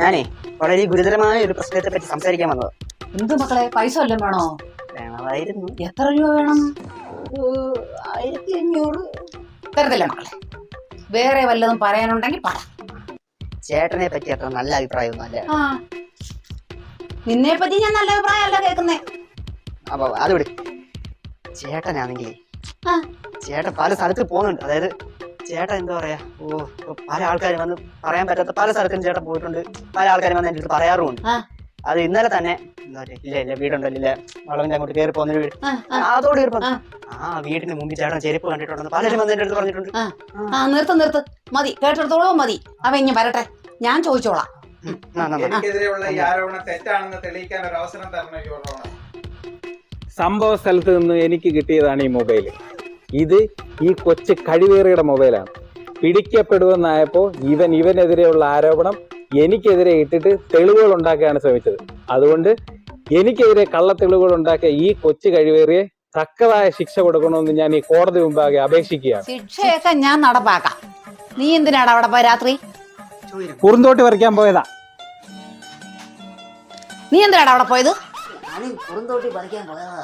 ഞാനേ വളരെ ഗുരുതരമായ ഒരു പ്രശ്നത്തെ പറ്റി സംസാരിക്കാൻ വന്നത്. എന്ത് മക്കളെ, പൈസ വല്ലതും വേണോ? വേണമായിരുന്നു. എത്ര രൂപ വേണം? 1500. തരത്തില്ല മക്കളെ, വേറെ വല്ലതും പറയാനുണ്ടെങ്കിൽ പറ. ചേട്ടനെ പറ്റി അത്ര നല്ല അഭിപ്രായമൊന്നും അല്ല. നിന്നെ പറ്റി ഞാൻ നല്ല അഭിപ്രായമല്ല കേൾക്കുന്നേ. അപ്പൊ അത് വിട്. ചേട്ടനാണെങ്കിലേ ചേട്ടൻ പല സ്ഥലത്ത് പോകുന്നുണ്ട്. അതായത് ചേട്ടൻ എന്താ പറയാ, പല ആൾക്കാരും വന്ന് പറയാൻ പറ്റാത്ത പല സ്ഥലത്തും ചേട്ടൻ പോയിട്ടുണ്ട്. പല ആൾക്കാരും വന്ന് എൻ്റെ അടുത്ത് പറയാറുമുണ്ട്. അത് ഇന്നലെ തന്നെ എന്താ പറയാ, ഇല്ല വീടുണ്ടല്ലോ, വളവിന്റെ അങ്ങോട്ട് കയറി പോകുന്നൊരു വീട്, അതോട് കയറി ആ വീടിന് മുമ്പിൽ ചേട്ടൻ ചെരുപ്പ് കണ്ടിട്ടുണ്ടെന്ന് പലരും വന്ന് എൻ്റെ അടുത്ത് പറഞ്ഞിട്ടുണ്ട്. നിർത്ത് മതി, കേട്ടെടുത്തോളൂ മതി. അവ ഇനി വരട്ടെ, ഞാൻ ചോദിച്ചോളാം. സംഭവ സ്ഥലത്ത് നിന്ന് എനിക്ക് കിട്ടിയതാണ് ഈ മൊബൈല്. ഇത് ഈ കൊച്ചു കഴിവേറിയുടെ മൊബൈലാണ്. പിടിക്കപ്പെടുമെന്നായപ്പോൾ ഇവനെതിരെയുള്ള ആരോപണം എനിക്കെതിരെ ഇട്ടിട്ട് തെളിവുകൾ ഉണ്ടാക്കാനാണ് ശ്രമിച്ചത്. അതുകൊണ്ട് എനിക്കെതിരെ കള്ളത്തെളിവുകൾ ഉണ്ടാക്കിയ ഈ കൊച്ചു കഴിവേറിയെ തക്കതായ ശിക്ഷ കൊടുക്കണമെന്ന് ഞാൻ ഈ കോടതി മുമ്പാകെ അപേക്ഷിക്കുകയാണ്. ശിക്ഷയൊക്കെ ഞാൻ നടപ്പാക്കാം. നീ എന്തിനാണ് അവിടെ പോയ രാത്രി? കുറുന്തോട്ടി പറിക്കാൻ പോയതാ. നീ എന്തിനാണ് അവിടെ പോയത്? കുറുന്തോട്ടി പറിക്കാൻ പോയതാ.